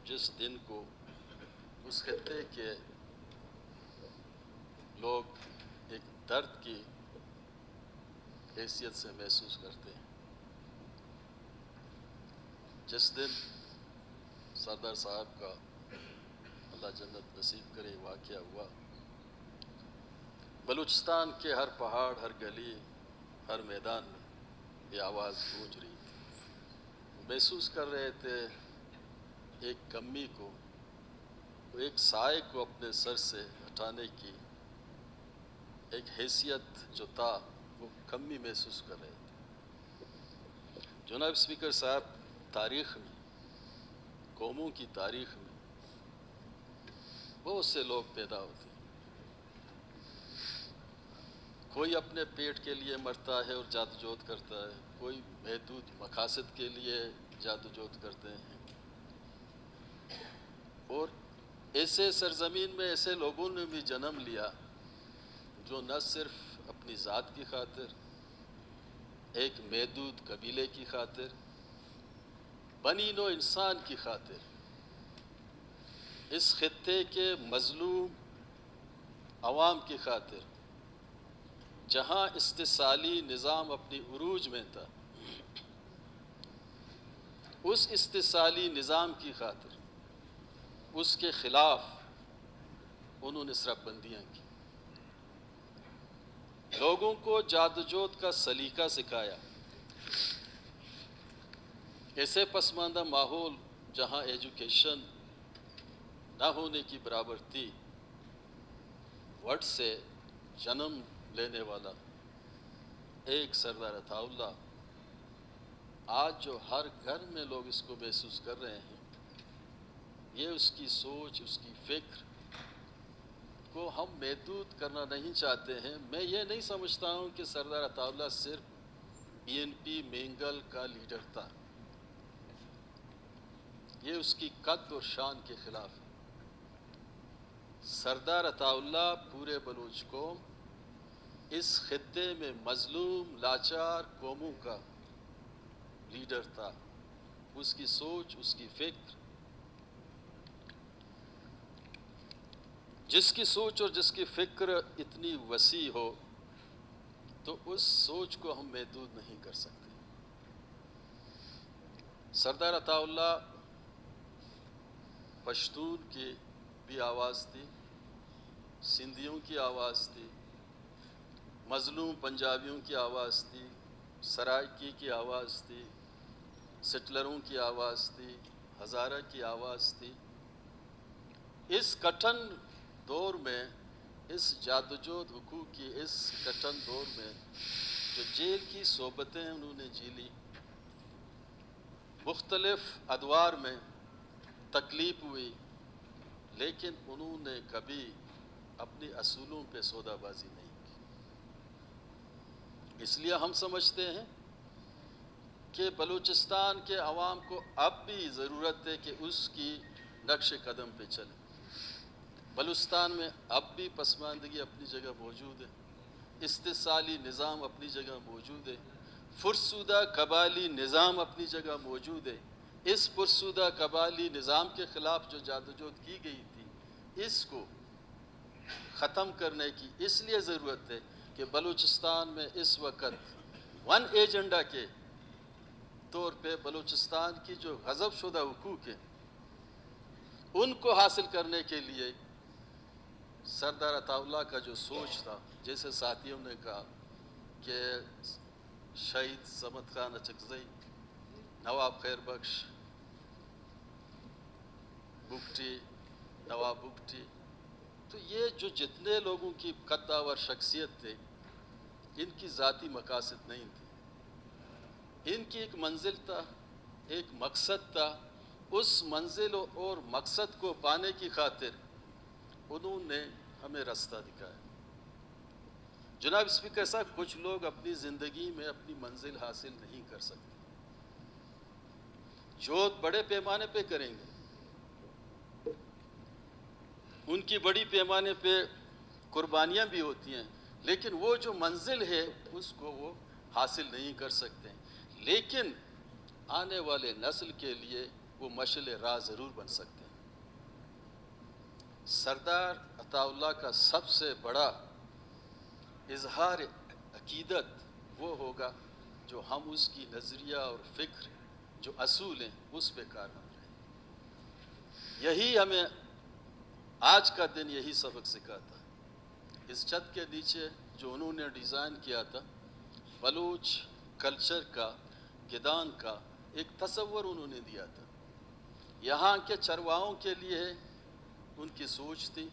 جس دن کو اس خطے کے لوگ ایک درد کی حیثیت سے محسوس کرتے ہیں، جس دن سردار صاحب کا اللہ جنت نصیب کرے واقعہ ہوا، بلوچستان کے ہر پہاڑ، ہر گلی، ہر میدان میں یہ آواز گونج رہی تھی۔ محسوس کر رہے تھے ایک کمی کو، ایک سائے کو اپنے سر سے ہٹانے کی ایک حیثیت جو تھا، وہ کمی محسوس کر رہے تھے۔ جناب اسپیکر صاحب، تاریخ میں، قوموں کی تاریخ میں بہت سے لوگ پیدا ہوتے ہیں، کوئی اپنے پیٹ کے لیے مرتا ہے اور جادوجہد کرتا ہے، کوئی محدود مقاصد کے لیے جادوجہد کرتے ہیں، اور ایسے سرزمین میں ایسے لوگوں نے بھی جنم لیا جو نہ صرف اپنی ذات کی خاطر، ایک محدود قبیلے کی خاطر، بنی نوع انسان کی خاطر اس خطے کے مظلوم عوام کی خاطر، جہاں استحصالی نظام اپنی عروج میں تھا، اس استحصالی نظام کی خاطر، اس کے خلاف انہوں نے سرب بندیاں کی، لوگوں کو جادوجہد کا سلیقہ سکھایا۔ ایسے پسماندہ ماحول جہاں ایجوکیشن نہ ہونے کی برابر تھی، وٹ سے جنم لینے والا ایک سردار عطا اللہ، آج جو ہر گھر میں لوگ اس کو محسوس کر رہے ہیں، یہ اس کی سوچ، اس کی فکر کو ہم محدود کرنا نہیں چاہتے ہیں۔ میں یہ نہیں سمجھتا ہوں کہ سردار عطا اللہ صرف BNP مینگل کا لیڈر تھا، یہ اس کی قد اور شان کے خلاف ہے۔ سردار عطا اللہ پورے بلوچ قوم، اس خطے میں مظلوم لاچار قوموں کا لیڈر تھا۔ اس کی سوچ، اس کی فکر، جس کی سوچ اور جس کی فکر اتنی وسیع ہو تو اس سوچ کو ہم محدود نہیں کر سکتے۔ سردار عطا اللہ پشتون کی بھی آواز تھی، سندھیوں کی آواز تھی، مظلوم پنجابیوں کی آواز تھی، سرائکی کی آواز تھی، سٹلروں کی آواز تھی، ہزارہ کی آواز تھی۔ اس کٹھن دور میں، اس جادوجہد حقوق کی اس کٹھن دور میں، جو جیل کی صحبتیں انہوں نے جی لی، مختلف ادوار میں تکلیف ہوئی، لیکن انہوں نے کبھی اپنی اصولوں پہ سودا بازی نہیں کی۔ اس لیے ہم سمجھتے ہیں کہ بلوچستان کے عوام کو اب بھی ضرورت ہے کہ اس کی نقش قدم پہ چلیں۔ بلوچستان میں اب بھی پسماندگی اپنی جگہ موجود ہے، استحصالی نظام اپنی جگہ موجود ہے، فرسودہ قبائلی نظام اپنی جگہ موجود ہے۔ اس فرسودہ قبائلی نظام کے خلاف جو جادوجہد کی گئی تھی، اس کو ختم کرنے کی اس لیے ضرورت ہے کہ بلوچستان میں اس وقت ون ایجنڈا کے طور پہ بلوچستان کی جو غصب شدہ حقوق ہیں، ان کو حاصل کرنے کے لیے سردار عطا اللہ کا جو سوچ تھا، جیسے ساتھیوں نے کہا کہ شہید صمد خان اچکزئی، نواب خیر بخش بگٹی، نواب بگٹی، تو یہ جو جتنے لوگوں کی قدآور شخصیت تھے، ان کی ذاتی مقاصد نہیں تھے، ان کی ایک منزل تھا، ایک مقصد تھا۔ اس منزل اور مقصد کو پانے کی خاطر انہوں نے ہمیں راستہ دکھایا۔ جناب اسپیکر صاحب، کچھ لوگ اپنی زندگی میں اپنی منزل حاصل نہیں کر سکتے، جو بڑے پیمانے پہ کریں گے، ان کی بڑی پیمانے پہ قربانیاں بھی ہوتی ہیں، لیکن وہ جو منزل ہے اس کو وہ حاصل نہیں کر سکتے۔ لیکن آنے والے نسل کے لیے وہ مشعل راہ ضرور بن سکتے ہیں۔ سردار عطاءاللہ کا سب سے بڑا اظہار عقیدت وہ ہوگا جو ہم اس کی نظریہ اور فکر جو اصول ہیں اس پہ کاربند رہیں۔ یہی ہمیں آج کا دن یہی سبق سکھاتا ہے۔ اس چھت کے نیچے جو انہوں نے ڈیزائن کیا تھا بلوچ کلچر کا، گیدان کا ایک تصور انہوں نے دیا تھا۔ یہاں کے چرواہوں کے لیے ان کی سوچ تھی،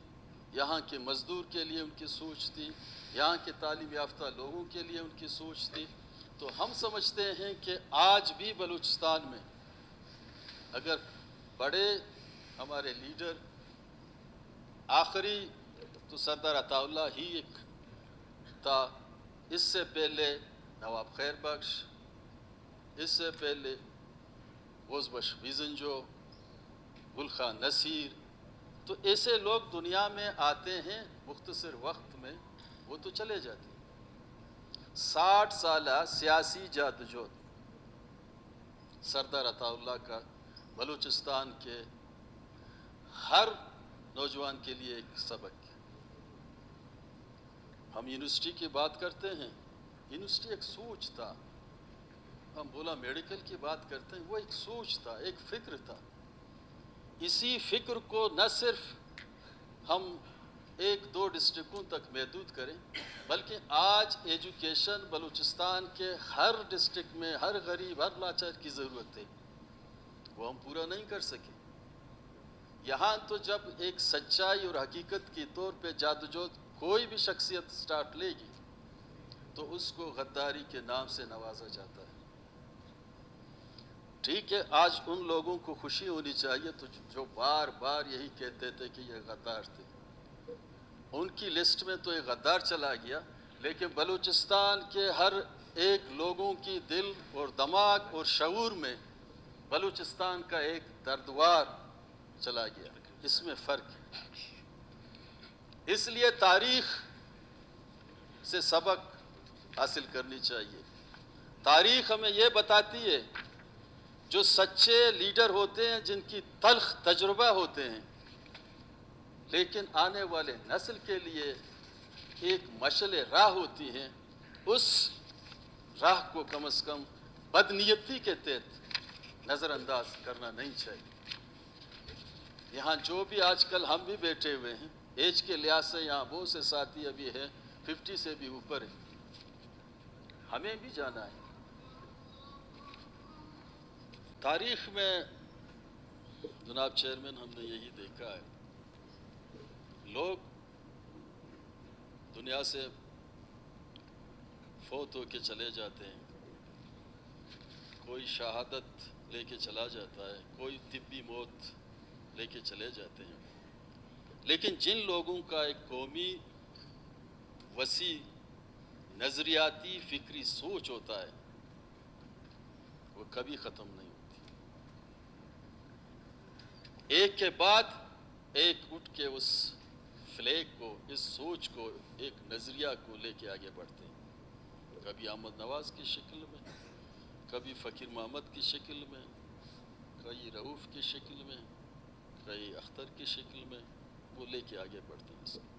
یہاں کے مزدور کے لیے ان کی سوچ تھی، یہاں کے تعلیم یافتہ لوگوں کے لیے ان کی سوچ تھی۔ تو ہم سمجھتے ہیں کہ آج بھی بلوچستان میں اگر بڑے ہمارے لیڈر، آخری تو سردار عطاءاللہ ہی ایک تھا، اس سے پہلے نواب خیر بخش، اس سے پہلے بوزبش بیزنجو، گل خان نصیر، تو ایسے لوگ دنیا میں آتے ہیں مختصر وقت میں وہ تو چلے جاتے ہیں۔ 60 سالہ سیاسی جادوجہد سردار عطاءاللہ کا بلوچستان کے ہر نوجوان کے لیے ایک سبق ہے۔ ہم یونیورسٹی کی بات کرتے ہیں، یونیورسٹی ایک سوچ تھا۔ ہم بولا میڈیکل کی بات کرتے ہیں، وہ ایک سوچ تھا، ایک فکر تھا۔ اسی فکر کو نہ صرف ہم 1-2 ڈسٹرکٹوں تک محدود کریں، بلکہ آج ایجوکیشن بلوچستان کے ہر ڈسٹرکٹ میں ہر غریب، ہر لاچار کی ضرورت ہے، وہ ہم پورا نہیں کر سکے۔ یہاں تو جب ایک سچائی اور حقیقت کے طور پہ جادوجہد کوئی بھی شخصیت سٹارٹ لے گی تو اس کو غداری کے نام سے نوازا جاتا ہے۔ ٹھیک ہے، آج ان لوگوں کو خوشی ہونی چاہیے تو جو بار بار یہی کہتے تھے کہ یہ غدار تھے، ان کی لسٹ میں تو ایک غدار چلا گیا، لیکن بلوچستان کے ہر ایک لوگوں کی دل اور دماغ اور شعور میں بلوچستان کا ایک دردوار چلا گیا۔ اس میں فرق ہے۔ اس لیے تاریخ سے سبق حاصل کرنی چاہیے۔ تاریخ ہمیں یہ بتاتی ہے جو سچے لیڈر ہوتے ہیں، جن کی تلخ تجربہ ہوتے ہیں، لیکن آنے والے نسل کے لیے ایک مشعل راہ ہوتی ہیں، اس راہ کو کم از کم بدنیتی کے تحت نظر انداز کرنا نہیں چاہیے۔ یہاں جو بھی آج کل ہم بھی بیٹھے ہوئے ہیں، ایج کے لحاظ سے یہاں بہت سے ساتھی ابھی ہیں 50 سے بھی اوپر ہیں، ہمیں بھی جانا ہے۔ تاریخ میں جناب چیئرمین ہم نے یہی دیکھا ہے، لوگ دنیا سے فوت ہو کے چلے جاتے ہیں، کوئی شہادت لے کے چلا جاتا ہے، کوئی طبی موت لے کے چلے جاتے ہیں، لیکن جن لوگوں کا ایک قومی وسیع نظریاتی فکری سوچ ہوتا ہے وہ کبھی ختم نہیں ہوتی۔ ایک کے بعد ایک اٹھ کے اس فلیگ کو، اس سوچ کو، ایک نظریہ کو لے کے آگے بڑھتے ہیں، کبھی احمد نواز کی شکل میں، کبھی فقیر محمد کی شکل میں، کبھی رؤوف کی شکل میں، کبھی اختر کی شکل میں، وہ لے کے آگے بڑھتے ہیں۔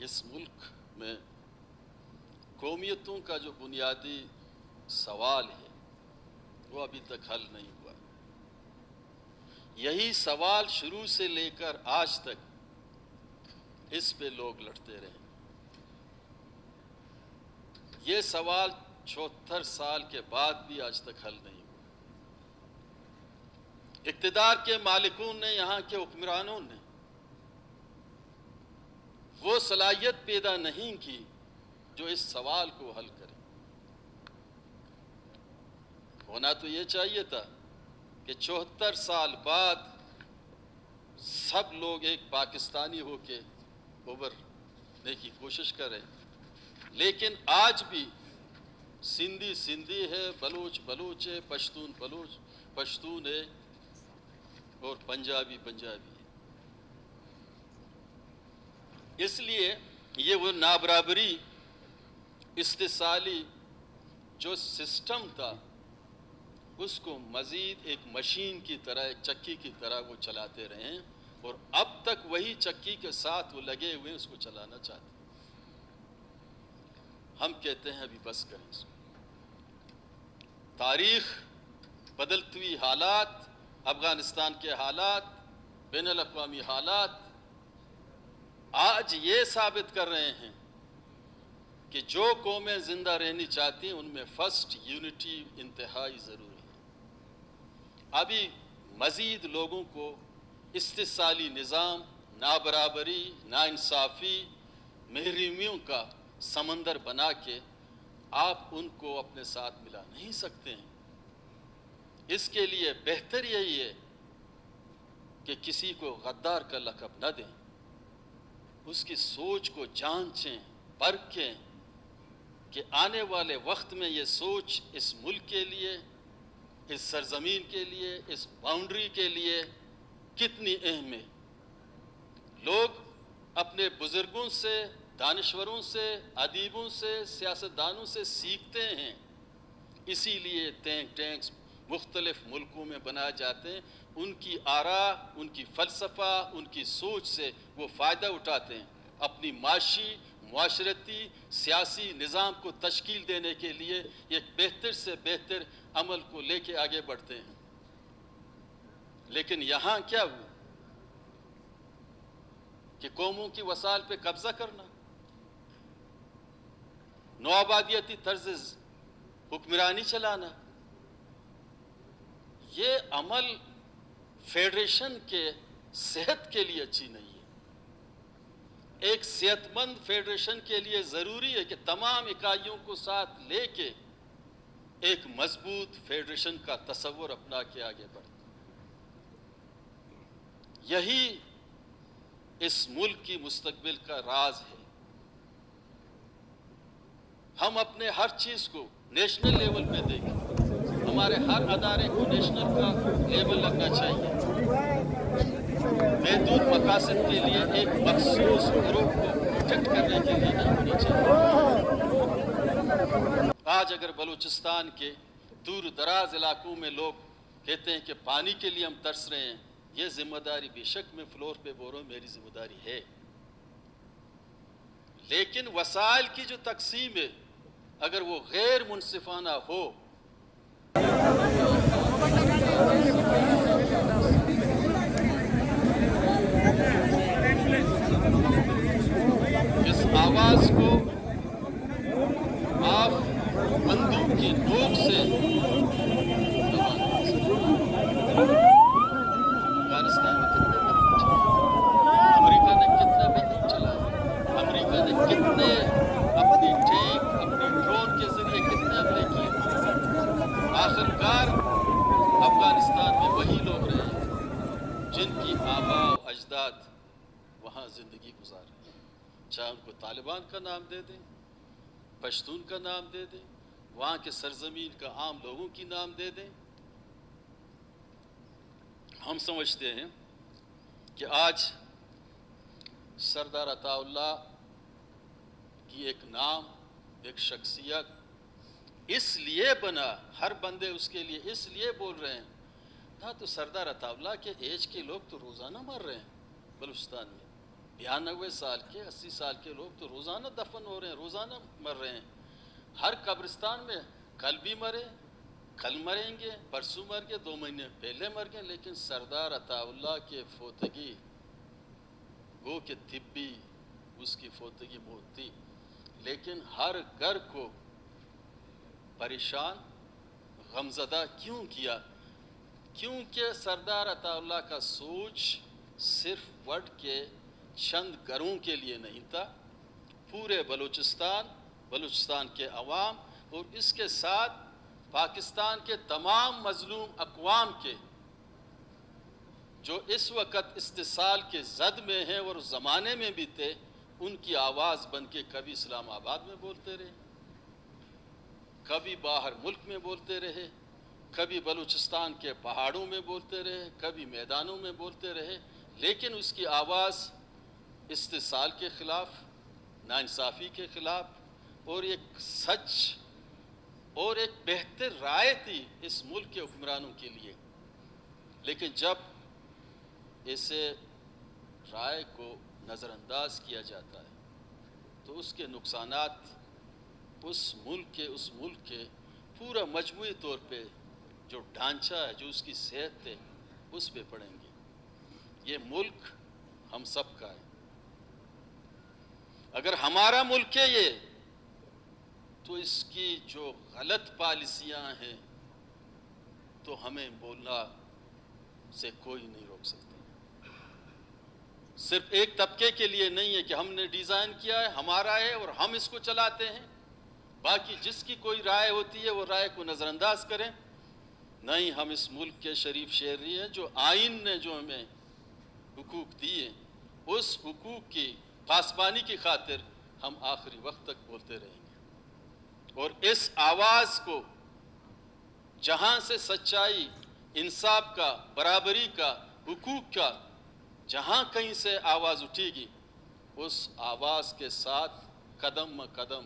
اس ملک میں قومیتوں کا جو بنیادی سوال ہے وہ ابھی تک حل نہیں ہوا۔ یہی سوال شروع سے لے کر آج تک اس پہ لوگ لڑتے رہے۔ یہ سوال 74 سال کے بعد بھی آج تک حل نہیں ہوا۔ اقتدار کے مالکوں نے، یہاں کے حکمرانوں نے وہ صلاحیت پیدا نہیں کی جو اس سوال کو حل کرے۔ ہونا تو یہ چاہیے تھا کہ 74 سال بعد سب لوگ ایک پاکستانی ہو کے ابھرنے کی کوشش کریں، لیکن آج بھی سندھی سندھی ہے، بلوچ بلوچ ہے، پشتون پشتون ہے، اور پنجابی پنجابی ہے۔ اس لیے یہ وہ اس کو مزید ایک مشین کی طرح، ایک چکی کی طرح وہ چلاتے رہے ہیں، اور اب تک وہی چکی کے ساتھ وہ لگے ہوئے اس کو چلانا چاہتے ہیں۔ ہم کہتے ہیں ابھی بس کریں اس کو۔ تاریخ، بدلتی ہوئی حالات، افغانستان کے حالات، بین الاقوامی حالات آج یہ ثابت کر رہے ہیں کہ جو قومیں زندہ رہنی چاہتی ہیں ان میں فرسٹ یونٹی انتہائی ضروری ہے۔ ابھی مزید لوگوں کو استحصالی نظام، نابرابری، ناانصافی، محرومیوں کا سمندر بنا کے آپ ان کو اپنے ساتھ ملا نہیں سکتے ہیں۔ اس کے لیے بہتر یہی ہے کہ کسی کو غدار کا لقب نہ دیں، اس کی سوچ کو جانچیں، پرکھیں کہ آنے والے وقت میں یہ سوچ اس ملک کے لیے، اس سرزمین کے لیے، اس باؤنڈری کے لیے کتنی اہم ہے۔ لوگ اپنے بزرگوں سے، دانشوروں سے، ادیبوں سے، سیاستدانوں سے سیکھتے ہیں، اسی لیے تھنک ٹینکس مختلف ملکوں میں بنائے جاتے ہیں۔ ان کی آراء، ان کی فلسفہ، ان کی سوچ سے وہ فائدہ اٹھاتے ہیں، اپنی معاشی، معاشرتی، سیاسی نظام کو تشکیل دینے کے لیے ایک بہتر سے بہتر عمل کو لے کے آگے بڑھتے ہیں۔ لیکن یہاں کیا ہوا کہ قوموں کی وسائل پہ قبضہ کرنا، نوآبادیاتی طرز حکمرانی چلانا، یہ عمل فیڈریشن کے صحت کے لیے اچھی نہیں ہے۔ ایک صحت مند فیڈریشن کے لیے ضروری ہے کہ تمام اکائیوں کو ساتھ لے کے ایک مضبوط فیڈریشن کا تصور اپنا کے آگے بڑھے۔ یہی اس ملک کی مستقبل کا راز ہے۔ ہم اپنے ہر چیز کو نیشنل لیول پہ دیکھیں، ہمارے ہر ادارے کو نیشنل کا لیول لگنا چاہیے، محدود مقاصد کے لیے ایک مخصوص گروپ کو پروٹیکٹ کرنے کے لیے نہیں ہونی چاہیے۔ آج اگر بلوچستان کے دور دراز علاقوں میں لوگ کہتے ہیں کہ پانی کے لیے ہم ترس رہے ہیں، یہ ذمہ داری بے شک میں فلور پہ بول رہا ہوں، میری ذمہ داری ہے، لیکن وسائل کی جو تقسیم ہے اگر وہ غیر منصفانہ ہو، اس آواز کو آپ بندوق کی نوک سے افغانستان میں کتنے بندوق چلائے، امریکہ نے کتنے بندوق چلائے، امریکہ نے کتنے اپنی ٹینک، اپنی ڈرون کے ذریعے کتنے حملے کیے۔ آخرکار افغانستان میں وہی لوگ رہے ہیں جن کی آباء و اجداد وہاں زندگی گزار رہے ہیں، چاہے ان کو طالبان کا نام دے دیں، پشتون کا نام دے دیں، وہاں کے سرزمین کا عام لوگوں کی نام دے دیں۔ ہم سمجھتے ہیں کہ آج سردار عطا اللہ کی ایک نام، ایک شخصیت اس لیے بنا، ہر بندے اس کے لیے اس لیے بول رہے ہیں، نہ تو سردار عطا اللہ کے ایج کے لوگ تو روزانہ مر رہے ہیں بلوچستان میں، 92 سال کے، 80 سال کے لوگ تو روزانہ دفن ہو رہے ہیں، روزانہ مر رہے ہیں۔ ہر قبرستان میں کل بھی مرے، کل مریں گے، پرسوں مر گئے، 2 مہینے پہلے مر گئے، لیکن سردار عطا اللہ کے فوتگی وہ کہ طبی اس کی فوتگی موت تھی، لیکن ہر گھر کو پریشان، غمزدہ کیوں کیا؟ کیونکہ سردار عطا اللہ کا سوچ صرف وڈ کے چند گھروں کے لیے نہیں تھا، پورے بلوچستان کے عوام اور اس کے ساتھ پاکستان کے تمام مظلوم اقوام کے جو اس وقت استحصال کے زد میں ہیں اور اس زمانے میں بھی تھے، ان کی آواز بن کے کبھی اسلام آباد میں بولتے رہے، کبھی باہر ملک میں بولتے رہے، کبھی بلوچستان کے پہاڑوں میں بولتے رہے، کبھی میدانوں میں بولتے رہے، لیکن اس کی آواز استحصال کے خلاف، ناانصافی کے خلاف اور ایک سچ اور ایک بہتر رائے تھی اس ملک کے حکمرانوں کے لیے، لیکن جب اسے رائے کو نظر انداز کیا جاتا ہے تو اس کے نقصانات اس ملک کے پورا مجموعی طور پہ جو ڈھانچہ ہے، جو اس کی صحت ہے، اس پہ پڑیں گے۔ یہ ملک ہم سب کا ہے۔ اگر ہمارا ملک ہے یہ، تو اس کی جو غلط پالیسیاں ہیں تو ہمیں بولنا سے کوئی نہیں روک سکتا۔ صرف ایک طبقے کے لیے نہیں ہے کہ ہم نے ڈیزائن کیا ہے، ہمارا ہے اور ہم اس کو چلاتے ہیں، باقی جس کی کوئی رائے ہوتی ہے وہ رائے کو نظر انداز کریں۔ نہیں، ہم اس ملک کے شریف شہری ہیں، جو آئین نے جو ہمیں حقوق دیے، اس حقوق کی پاسبانی کی خاطر ہم آخری وقت تک بولتے رہیں گے، اور اس آواز کو جہاں سے سچائی، انصاف کا، برابری کا، حقوق کا جہاں کہیں سے آواز اٹھے گی، اس آواز کے ساتھ قدم میں قدم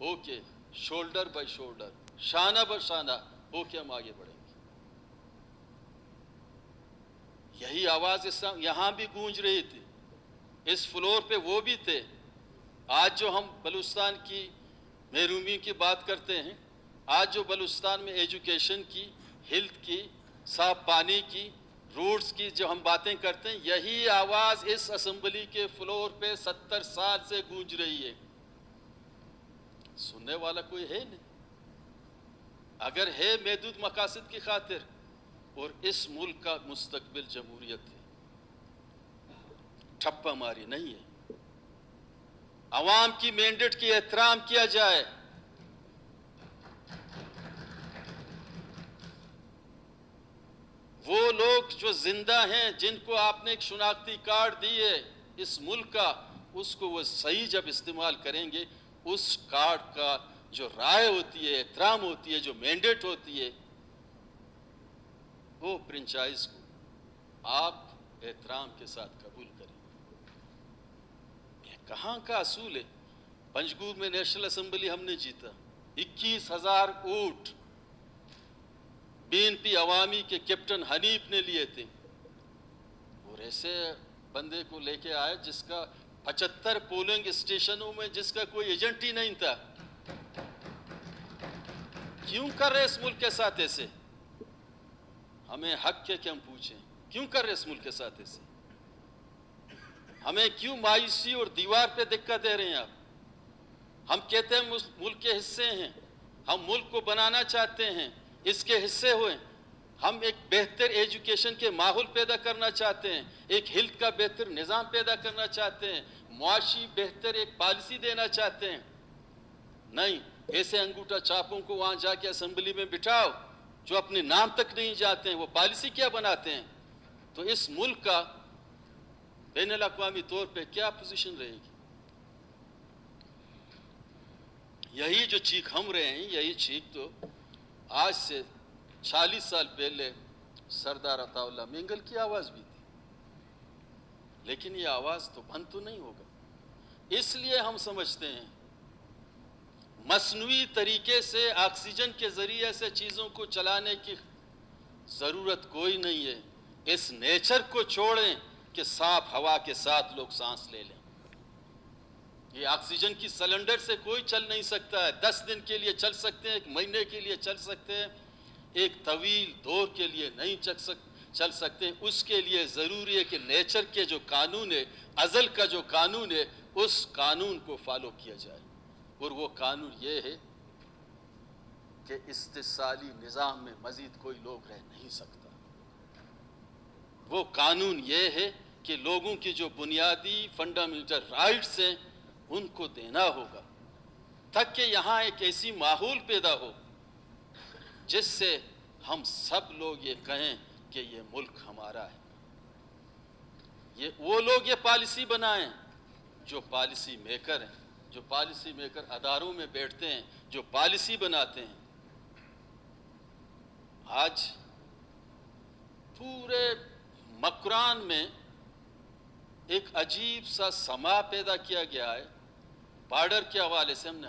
ہو کے، شولڈر بائی شولڈر، شانہ بہ شانہ ہو کے ہم آگے بڑھیں گے۔ یہی آواز یہاں بھی گونج رہی تھی، اس فلور پہ وہ بھی تھے۔ آج جو ہم بلوچستان کی محرومی کی بات کرتے ہیں، آج جو بلوچستان میں ایجوکیشن کی، ہیلتھ کی، صاف پانی کی، روڈز کی جو ہم باتیں کرتے ہیں، یہی آواز اس اسمبلی کے فلور پہ 70 سال سے گونج رہی ہے۔ سننے والا کوئی ہے نہیں۔ اگر ہے محدود مقاصد کی خاطر، اور اس ملک کا مستقبل جمہوریت ہے، ٹھپا ماری نہیں ہے۔ عوام کی مینڈیٹ کی احترام کیا جائے۔ وہ لوگ جو زندہ ہیں، جن کو آپ نے ایک شناختی کارڈ دی ہے اس ملک کا، اس کو وہ صحیح جب استعمال کریں گے، اس کارڈ کا جو رائے ہوتی ہے، احترام ہوتی ہے، جو مینڈیٹ ہوتی ہے، وہ فرنچائز کو آپ احترام کے ساتھ قبول کریں۔ یہ کہاں کا اصول ہے؟ پنجگور میں نیشنل اسمبلی ہم نے جیتا، 21,000 ووٹ BNP عوامی کے کیپٹن حنیف نے لیے تھے، اور ایسے بندے کو لے کے آئے جس کا 75 پولنگ اسٹیشنوں میں جس کا کوئی ایجنٹ ہی نہیں تھا۔ کیوں کر رہے اس ملک کے ساتھ ایسے؟ ہمیں حق ہے کہ ہم پوچھیں، کیوں کر رہے اس ملک کے ساتھ ایسے؟ ہمیں کیوں مایوسی اور دیوار پہ دقت دے رہے ہیں آپ؟ ہم کہتے ہیں ملک کے حصے ہیں، ہم ملک کو بنانا چاہتے ہیں، اس کے حصے ہوئے، ہم ایک بہتر ایجوکیشن کے ماحول پیدا کرنا چاہتے ہیں، ایک ہیلتھ کا بہتر نظام پیدا کرنا چاہتے ہیں، معاشی بہتر ایک پالیسی دینا چاہتے ہیں۔ نہیں، ایسے انگوٹھا چاپوں کو وہاں جا کے اسمبلی میں بٹھاؤ جو اپنے نام تک نہیں جاتے ہیں، وہ پالیسی کیا بناتے ہیں؟ تو اس ملک کا بین الاقوامی طور پہ کیا پوزیشن رہے گی؟ یہی جو چیخ ہم رہے ہیں، یہی چیخ تو آج سے 40 سال پہلے سردار عطا اللہ مینگل کی آواز بھی تھی، لیکن یہ آواز تو بند تو نہیں ہوگا۔ اس لیے ہم سمجھتے ہیں مصنوعی طریقے سے آکسیجن کے ذریعے سے چیزوں کو چلانے کی ضرورت کوئی نہیں ہے۔ اس نیچر کو چھوڑیں کہ صاف ہوا کے ساتھ لوگ سانس لے لیں۔ یہ آکسیجن کی سلنڈر سے کوئی چل نہیں سکتا ہے۔ 10 دن کے لیے چل سکتے ہیں، 1 مہینے کے لیے چل سکتے ہیں، ایک طویل دور کے لیے نہیں چل سکتے۔ اس کے لیے ضروری ہے کہ نیچر کے جو قانون ہے، ازل کا جو قانون ہے، اس قانون کو فالو کیا جائے، اور وہ قانون یہ ہے کہ استثالی نظام میں مزید کوئی لوگ رہ نہیں سکتا۔ وہ قانون یہ ہے کہ لوگوں کی جو بنیادی فنڈامنٹل رائٹس ہیں ان کو دینا ہوگا، تاکہ یہاں ایک ایسی ماحول پیدا ہو جس سے ہم سب لوگ یہ کہیں کہ یہ ملک ہمارا ہے۔ وہ لوگ یہ پالیسی بنائیں جو پالیسی میکر ہیں، جو پالیسی میکر اداروں میں بیٹھتے ہیں، جو پالیسی بناتے ہیں۔ آج پورے مکران میں ایک عجیب سا سما پیدا کیا گیا ہے۔ بارڈر کے حوالے سے ہم نے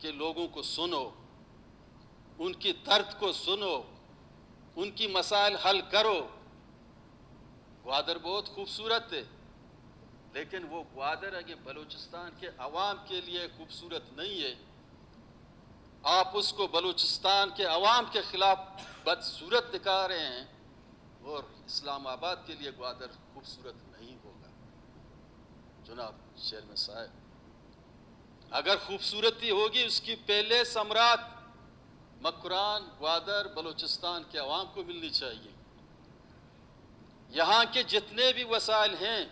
کہ لوگوں کو سنو، ان کی درد کو سنو، ان کی مسائل حل کرو۔ گوادر بہت خوبصورت ہے، لیکن وہ گوادر اگر بلوچستان کے عوام کے لیے خوبصورت نہیں ہے، آپ اس کو بلوچستان کے عوام کے خلاف بدصورت دکھا رہے ہیں، اور اسلام آباد کے لیے گوادر خوبصورت نہیں ہوگا۔ جناب چیئرمین صاحب، اگر خوبصورتی ہوگی اس کی پہلے ثمرات مکران، گوادر، بلوچستان کے عوام کو ملنی چاہیے۔ یہاں کے جتنے بھی وسائل ہیں،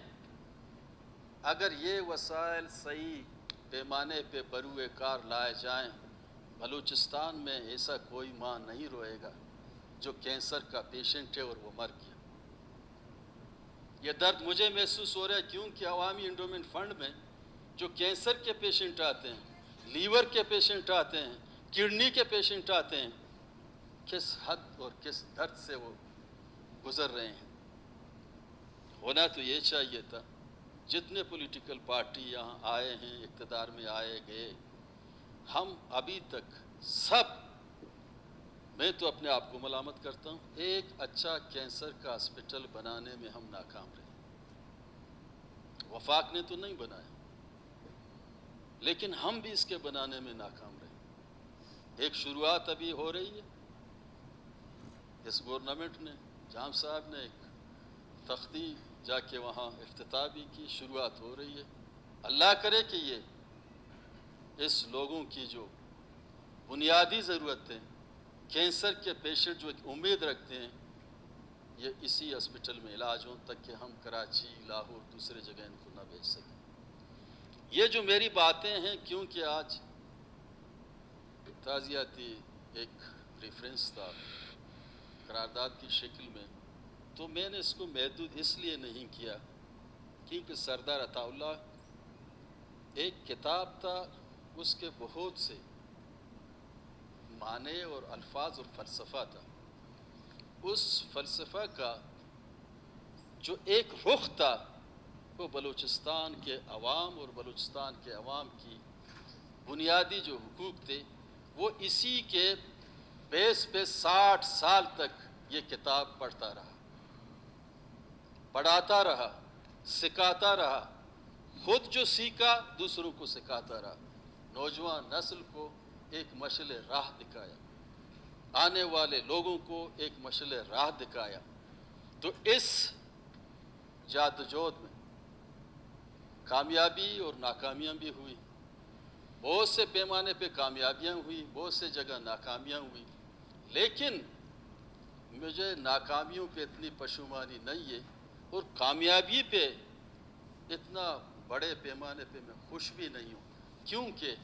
اگر یہ وسائل صحیح پیمانے پہ بروئے کار لائے جائیں، بلوچستان میں ایسا کوئی ماں نہیں روئے گا جو کینسر کا پیشنٹ ہے اور وہ مر گیا۔ یہ درد مجھے محسوس ہو رہا ہے کیونکہ عوامی انڈومنٹ فنڈ میں جو کینسر کے پیشنٹ آتے ہیں، لیور کے پیشنٹ آتے ہیں، کڈنی کے پیشنٹ آتے ہیں، کس حد اور کس درد سے وہ گزر رہے ہیں۔ ہونا تو یہ چاہیے تھا، جتنے پولیٹیکل پارٹی یہاں آئے ہیں، اقتدار میں آئے گئے، ہم ابھی تک سب، میں تو اپنے آپ کو ملامت کرتا ہوں، ایک اچھا کینسر کا ہاسپٹل بنانے میں ہم ناکام رہے۔ وفاق نے تو نہیں بنایا، لیکن ہم بھی اس کے بنانے میں ناکام رہے۔ ایک شروعات ابھی ہو رہی ہے، اس گورنمنٹ نے، جام صاحب نے ایک تختی جا کے وہاں افتتاح بھی کی، شروعات ہو رہی ہے۔ اللہ کرے کہ یہ اس لوگوں کی جو بنیادی ضرورتیں، کینسر کے پیشنٹ جو امید رکھتے ہیں، یہ اسی ہاسپٹل میں علاج ہوں، تک کہ ہم کراچی، لاہور، دوسرے جگہ ان کو نہ بھیج سکیں۔ یہ جو میری باتیں ہیں، کیونکہ آج تعزیتی ایک ریفرنس تھا قرارداد کی شکل میں، تو میں نے اس کو محدود اس لیے نہیں کیا کیونکہ سردار عطا اللہ ایک کتاب تھا، اس کے بہت سے معنی اور الفاظ اور فلسفہ تھا۔ اس فلسفہ کا جو ایک رخ تھا، وہ بلوچستان کے عوام اور بلوچستان کے عوام کی بنیادی جو حقوق تھے، وہ اسی کے بیس پہ 60 سال تک یہ کتاب پڑھتا رہا، پڑھاتا رہا، سکھاتا رہا، خود جو سیکھا دوسروں کو سکھاتا رہا، نوجوان نسل کو ایک مشعل راہ دکھایا، آنے والے لوگوں کو ایک مشعل راہ دکھایا۔ تو اس جادوجہد میں کامیابی اور ناکامیاں بھی ہوئی، بہت سے پیمانے پہ کامیابیاں ہوئی، بہت سے جگہ ناکامیاں ہوئی، لیکن مجھے ناکامیوں پہ اتنی پشیمانی نہیں ہے، اور کامیابی پہ اتنا بڑے پیمانے پہ میں خوش بھی نہیں ہوں، کیونکہ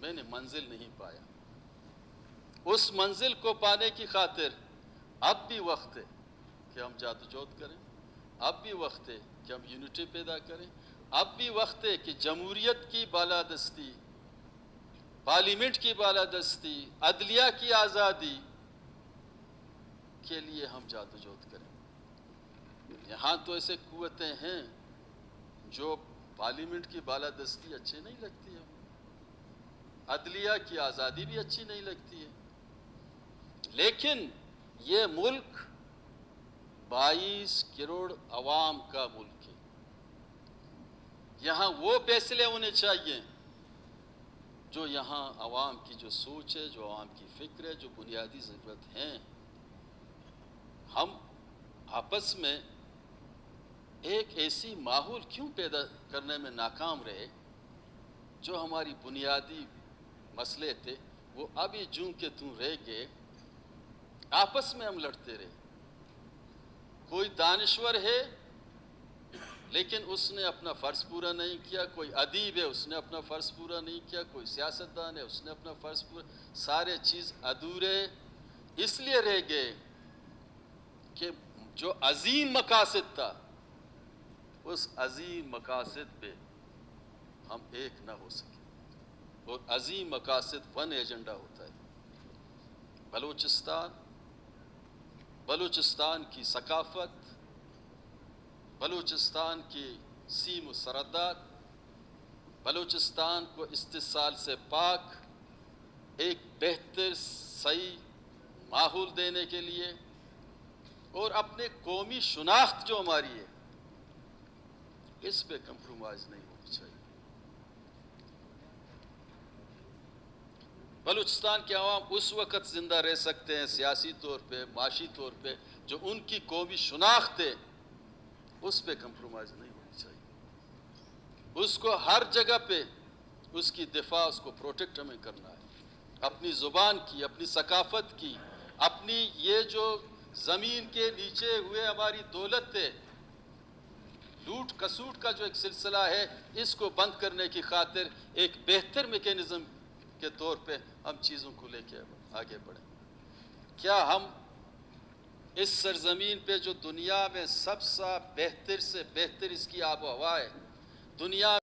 میں نے منزل نہیں پایا۔ اس منزل کو پانے کی خاطر اب بھی وقت ہے کہ ہم جادوجہد کریں، اب بھی وقت ہے کہ ہم یونٹی پیدا کریں، اب بھی وقت ہے کہ جمہوریت کی بالادستی، پارلیمنٹ کی بالادستی، عدلیہ کی آزادی کے لیے ہم جادوجہد کریں۔ یہاں تو ایسے قوتیں ہیں جو پارلیمنٹ کی بالادستی اچھی نہیں لگتی ہے، عدلیہ کی آزادی بھی اچھی نہیں لگتی ہے، لیکن یہ ملک 22 کروڑ عوام کا ملک ہے۔ یہاں وہ فیصلے ہونے چاہیے جو یہاں عوام کی جو سوچ ہے، جو عوام کی فکر ہے، جو بنیادی ضرورت ہیں۔ ہم آپس میں ایک ایسی ماحول کیوں پیدا کرنے میں ناکام رہے، جو ہماری بنیادی مسئلے تھے وہ ابھی جوں کے توں رہ گئے، آپس میں ہم لڑتے رہے۔ کوئی دانشور ہے لیکن اس نے اپنا فرض پورا نہیں کیا، کوئی ادیب ہے اس نے اپنا فرض پورا نہیں کیا، کوئی سیاستدان ہے اس نے اپنا فرض پورا، سارے چیز ادھورے اس لیے رہ گئے کہ جو عظیم مقاصد تھا، اس عظیم مقاصد پہ ہم ایک نہ ہو سکے، اور عظیم مقاصد ون ایجنڈا ہوتا ہے۔ بلوچستان کی ثقافت، بلوچستان کی سیم و سرحدات، بلوچستان کو استحصال سے پاک، ایک بہتر صحیح ماحول دینے کے لیے اور اپنے قومی شناخت جو ہماری ہے اس پہ کمپرومائز نہیں ہونی چاہیے۔ بلوچستان کے عوام اس وقت زندہ رہ سکتے ہیں سیاسی طور پہ، معاشی طور پہ، جو ان کی قومی شناخت ہے اس پہ کمپرومائز نہیں ہونی چاہیے۔ اس کو ہر جگہ پہ اس کی دفاع، اس کو پروٹیکٹ ہمیں کرنا ہے، اپنی زبان کی، اپنی ثقافت کی، اپنی یہ جو زمین کے نیچے ہوئے ہماری دولت ہے، لوٹ کسوٹ کا جو ایک سلسلہ ہے، اس کو بند کرنے کی خاطر ایک بہتر میکینزم کے طور پہ ہم چیزوں کو لے کے آگے بڑھیں۔ کیا ہم اس سرزمین پہ جو دنیا میں سب سے بہتر اس کی آب و ہوا ہے، دنیا